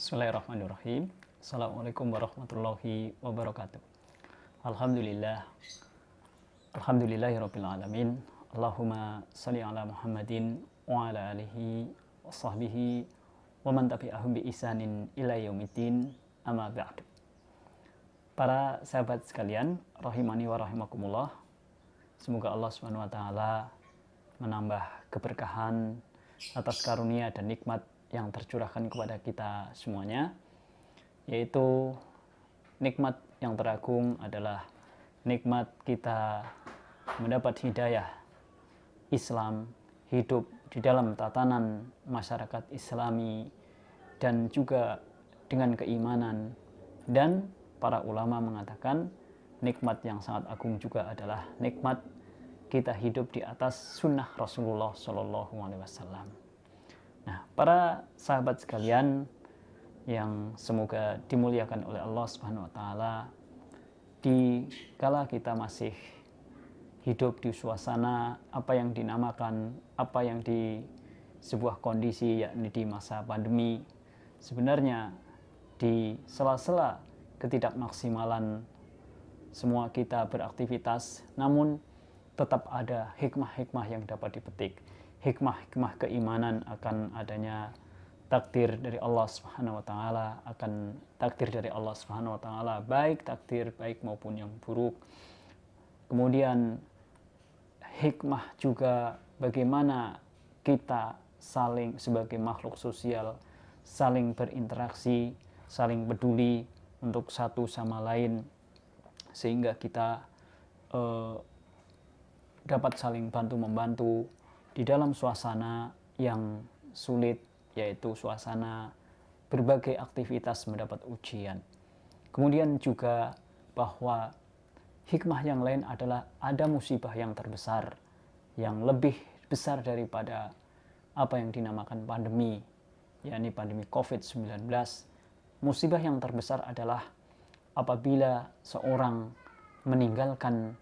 Bismillahirrahmanirrahim. Assalamualaikum warahmatullahi wabarakatuh. Alhamdulillah. Alhamdulillahirabbil alamin. Allahumma shalli ala Muhammadin wa ala alihi wa sahbihi wa man tabi'ahum bi ihsanin ila yaumiddin. Amma ba'du. Para sahabat sekalian, rahimani wa rahimakumullah. Semoga Allah Subhanahu wa taala menambah keberkahan atas karunia dan nikmat yang tercurahkan kepada kita semuanya, yaitu nikmat yang teragung adalah nikmat kita mendapat hidayah Islam, hidup di dalam tatanan masyarakat Islami dan juga dengan keimanan. Dan para ulama mengatakan nikmat yang sangat agung juga adalah nikmat kita hidup di atas sunnah Rasulullah SAW. Nah, para sahabat sekalian yang semoga dimuliakan oleh Allah Subhanahu wa taala, di kala kita masih hidup di suasana apa yang dinamakan, apa yang di sebuah kondisi yakni di masa pandemi, sebenarnya di sela-sela ketidakmaksimalan semua kita beraktivitas, namun tetap ada hikmah-hikmah yang dapat dipetik. Hikmah-hikmah keimanan akan adanya takdir dari Allah Subhanahu wa taala, akan takdir dari Allah Subhanahu wa taala, baik takdir baik maupun yang buruk. Kemudian hikmah juga bagaimana kita saling sebagai makhluk sosial saling berinteraksi, saling peduli untuk satu sama lain, sehingga kita dapat saling bantu-membantu di dalam suasana yang sulit, yaitu suasana berbagai aktivitas mendapat ujian. Kemudian juga bahwa hikmah yang lain adalah ada musibah yang terbesar, yang lebih besar daripada apa yang dinamakan pandemi, yakni pandemi COVID-19. Musibah yang terbesar adalah apabila seorang meninggalkan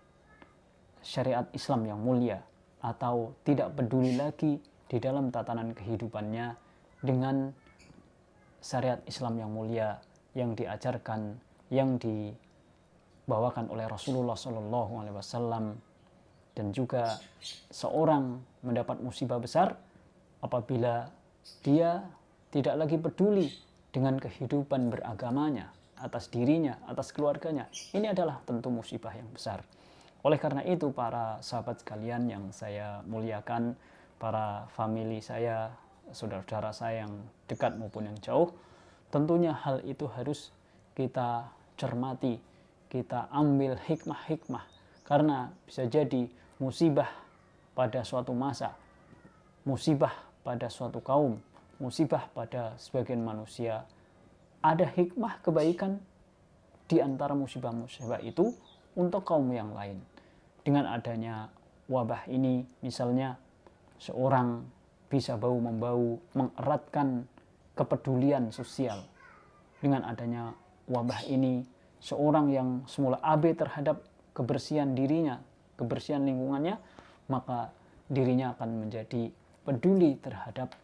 syariat Islam yang mulia, atau tidak peduli lagi di dalam tatanan kehidupannya dengan syariat Islam yang mulia yang diajarkan, yang dibawakan oleh Rasulullah SAW. Dan juga seorang mendapat musibah besar apabila dia tidak lagi peduli dengan kehidupan beragamanya, atas dirinya, atas keluarganya. Ini adalah tentu musibah yang besar. Oleh karena itu, para sahabat sekalian yang saya muliakan, para famili saya, saudara-saudara saya yang dekat maupun yang jauh, tentunya hal itu harus kita cermati, kita ambil hikmah-hikmah, karena bisa jadi musibah pada suatu masa, musibah pada suatu kaum, musibah pada sebagian manusia, ada hikmah kebaikan di antara musibah-musibah itu untuk kaum yang lain. Dengan adanya wabah ini, misalnya seorang bisa bahu-membahu mengeratkan kepedulian sosial. Dengan adanya wabah ini, seorang yang semula abai terhadap kebersihan dirinya, kebersihan lingkungannya, maka dirinya akan menjadi peduli terhadap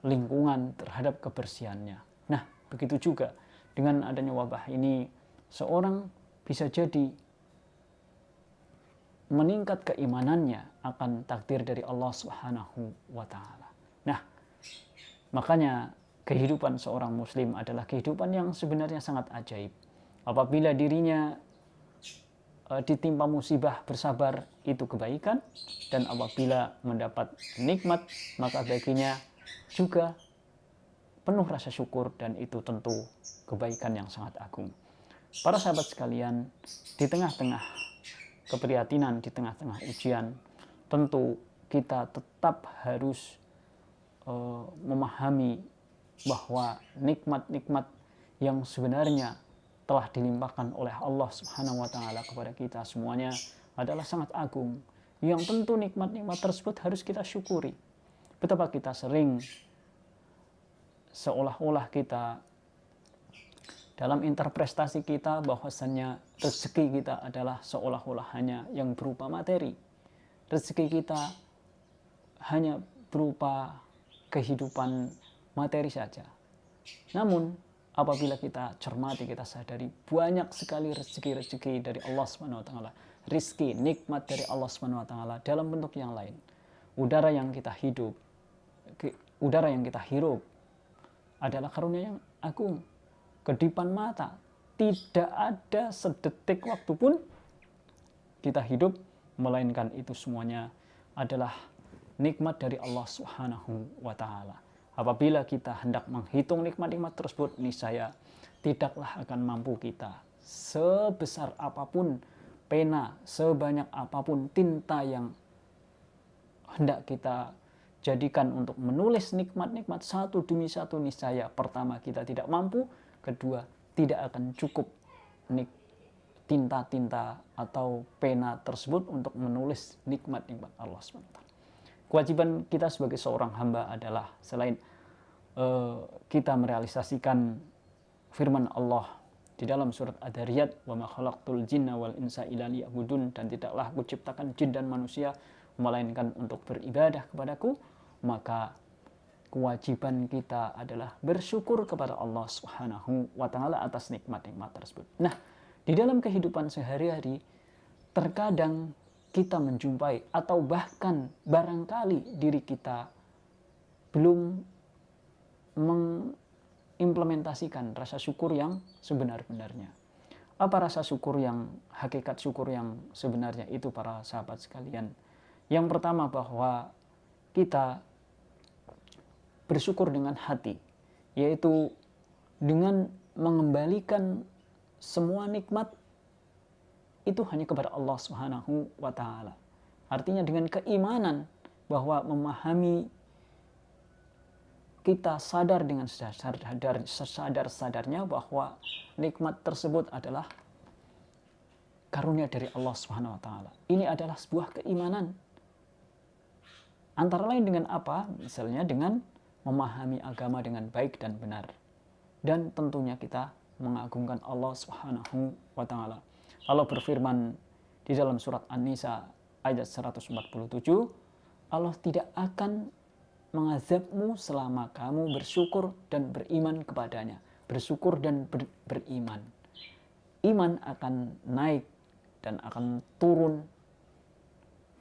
lingkungan, terhadap kebersihannya. Nah, begitu juga dengan adanya wabah ini, seorang bisa jadi meningkat keimanannya akan takdir dari Allah Subhanahu wa taala. Nah, makanya kehidupan seorang muslim adalah kehidupan yang sebenarnya sangat ajaib. Apabila dirinya ditimpa musibah, bersabar, itu kebaikan, dan apabila mendapat nikmat, maka baginya juga penuh rasa syukur, dan itu tentu kebaikan yang sangat agung. Para sahabat sekalian, di tengah-tengah keprihatinan, di tengah-tengah ujian, tentu kita tetap harus memahami bahwa nikmat-nikmat yang sebenarnya telah dilimpahkan oleh Allah Subhanahu wa taala kepada kita semuanya adalah sangat agung, yang tentu nikmat-nikmat tersebut harus kita syukuri. Betapa kita sering seolah-olah kita dalam interpretasi kita bahwasannya rezeki kita adalah seolah-olah hanya yang berupa materi. Rezeki kita hanya berupa kehidupan materi saja. Namun apabila kita cermati, kita sadari banyak sekali rezeki-rezeki dari Allah Subhanahu wa taala. Rizki, nikmat dari Allah Subhanahu wa taala dalam bentuk yang lain. Udara yang kita hidup, udara yang kita hirup adalah karunia yang agung. Kedipan mata, tidak ada sedetik waktu pun kita hidup melainkan itu semuanya adalah nikmat dari Allah Subhanahu wa taala. Apabila kita hendak menghitung nikmat-nikmat tersebut, niscaya tidaklah akan mampu kita. Sebesar apapun pena, sebanyak apapun tinta yang hendak kita jadikan untuk menulis nikmat-nikmat satu demi satu, niscaya pertama kita tidak mampu, kedua tidak akan cukup tinta-tinta atau pena tersebut untuk menulis nikmat-nikmat Allah SWT. Kewajiban kita sebagai seorang hamba adalah selain kita merealisasikan firman Allah di dalam surat Ad-Dariyat, wa ma khalaqtul jinna wal insa illa liya'budun, dan tidaklah aku ciptakan jin dan manusia melainkan untuk beribadah kepadaku, maka kewajiban kita adalah bersyukur kepada Allah Subhanahu wa taala atas nikmat-nikmat tersebut. Nah, di dalam kehidupan sehari-hari terkadang kita menjumpai atau bahkan barangkali diri kita belum mengimplementasikan rasa syukur yang sebenar-benarnya. Apa rasa syukur yang, hakikat syukur yang sebenarnya itu para sahabat sekalian? Yang pertama, bahwa kita bersyukur dengan hati, yaitu dengan mengembalikan semua nikmat itu hanya kepada Allah Subhanahu wa taala. Artinya dengan keimanan bahwa memahami, kita sadar dengan sesadar-sadarnya bahwa nikmat tersebut adalah karunia dari Allah Subhanahu wa taala. Ini adalah sebuah keimanan. Antara lain dengan apa? Misalnya dengan memahami agama dengan baik dan benar. Dan tentunya kita mengagungkan Allah Subhanahu wa taala. Allah berfirman di dalam surat An-Nisa ayat 147, Allah tidak akan mengazabmu selama kamu bersyukur dan beriman kepadanya. Bersyukur dan beriman. Iman akan naik dan akan turun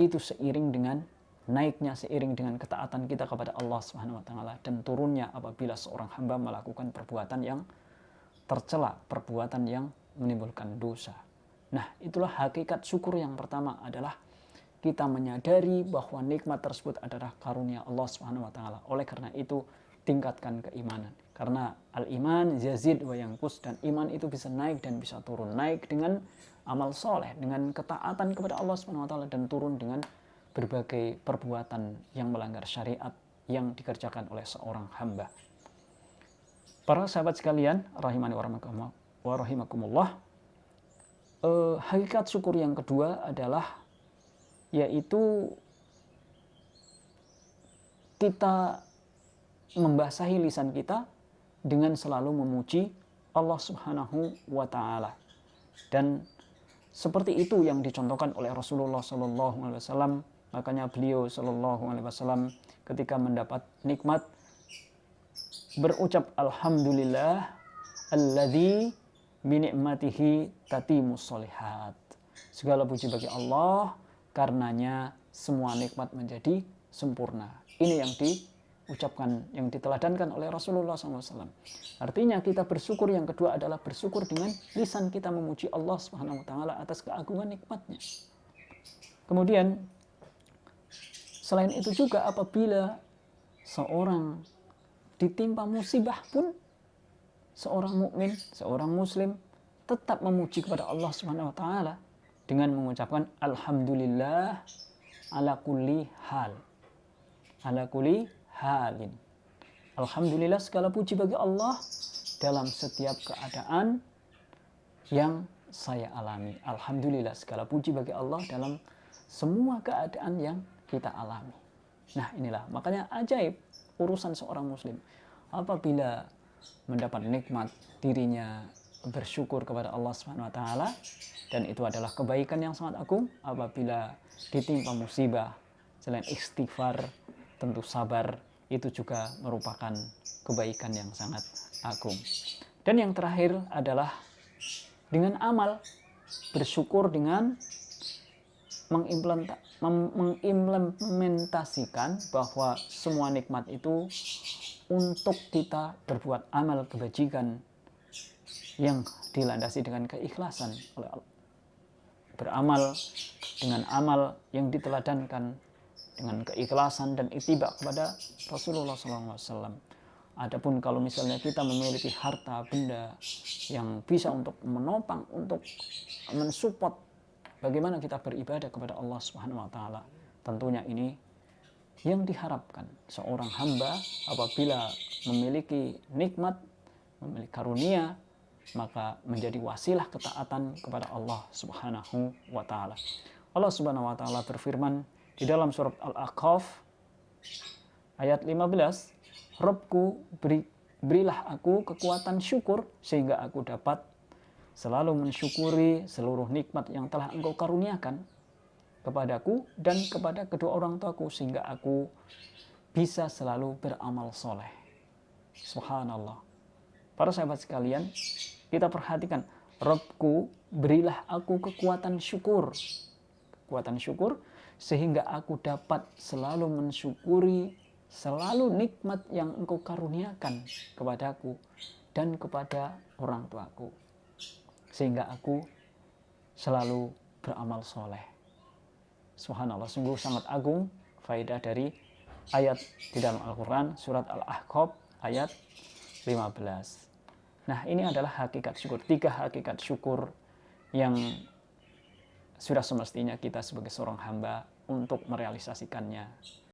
itu seiring dengan naiknya, seiring dengan ketaatan kita kepada Allah Subhanahu wa taala, dan turunnya apabila seorang hamba melakukan perbuatan yang tercela, perbuatan yang menimbulkan dosa. Nah, itulah hakikat syukur yang pertama, adalah kita menyadari bahwa nikmat tersebut adalah karunia Allah Subhanahu wa taala. Oleh karena itu, tingkatkan keimanan. Karena al-iman yazid wa yanqus, dan iman itu bisa naik dan bisa turun. Naik dengan amal soleh, dengan ketaatan kepada Allah Subhanahu wa taala, dan turun dengan berbagai perbuatan yang melanggar syariat yang dikerjakan oleh seorang hamba. Para sahabat sekalian, rahimani wa rahimakumullah, hakikat syukur yang kedua adalah yaitu kita membasahi lisan kita dengan selalu memuji Allah Subhanahu wa taala. Dan seperti itu yang dicontohkan oleh Rasulullah sallallahu alaihi wasallam. Makanya beliau sallallahu alaihi wasallam ketika mendapat nikmat berucap alhamdulillah alladzi bi ni'matihi tatimmus sholihat. Segala puji bagi Allah, karenanya semua nikmat menjadi sempurna. Ini yang diucapkan, yang diteladankan oleh Rasulullah SAW. Artinya kita bersyukur yang kedua adalah bersyukur dengan lisan kita memuji Allah Subhanahu wa taala atas keagungan nikmatnya. Kemudian selain itu juga apabila seorang ditimpa musibah pun, seorang mukmin, seorang muslim tetap memuji kepada Allah Subhanahu wa taala dengan mengucapkan alhamdulillah ala kulli hal. Ala kulli halin. Alhamdulillah, segala puji bagi Allah dalam setiap keadaan yang saya alami. Alhamdulillah, segala puji bagi Allah dalam semua keadaan yang kita alami. Nah, inilah makanya ajaib urusan seorang muslim. Apabila mendapat nikmat, dirinya bersyukur kepada Allah Subhanahu wa taala, dan itu adalah kebaikan yang sangat agung. Apabila ditimpa musibah, selain istighfar, tentu sabar itu juga merupakan kebaikan yang sangat agung. Dan yang terakhir adalah dengan amal, bersyukur dengan mengimplementasikan bahwa semua nikmat itu untuk kita berbuat amal kebajikan yang dilandasi dengan keikhlasan oleh Allah. Beramal dengan amal yang diteladankan dengan keikhlasan dan ittiba kepada Rasulullah SAW. Adapun kalau misalnya kita memiliki harta benda yang bisa untuk menopang, untuk mensupport bagaimana kita beribadah kepada Allah Subhanahu wa taala, tentunya ini yang diharapkan seorang hamba apabila memiliki nikmat, memiliki karunia, maka menjadi wasilah ketaatan kepada Allah Subhanahu wa taala. Allah Subhanahu wa taala berfirman di dalam surat Al-A'qaf ayat 15, "Rabbku, berilah aku kekuatan syukur sehingga aku dapat selalu mensyukuri seluruh nikmat yang telah Engkau karuniakan kepadaku dan kepada kedua orang tuaku sehingga aku bisa selalu beramal soleh." Subhanallah. Para sahabat sekalian, kita perhatikan, Rabbku, berilah aku kekuatan syukur. Kekuatan syukur sehingga aku dapat selalu mensyukuri selalu nikmat yang Engkau karuniakan kepadaku dan kepada orang tuaku. Sehingga aku selalu beramal soleh. Subhanallah, sungguh sangat agung faedah dari ayat di dalam Al-Quran, surat Al-Ahqaf ayat 15. Nah, ini adalah hakikat syukur. 3 hakikat syukur yang sudah semestinya kita sebagai seorang hamba untuk merealisasikannya.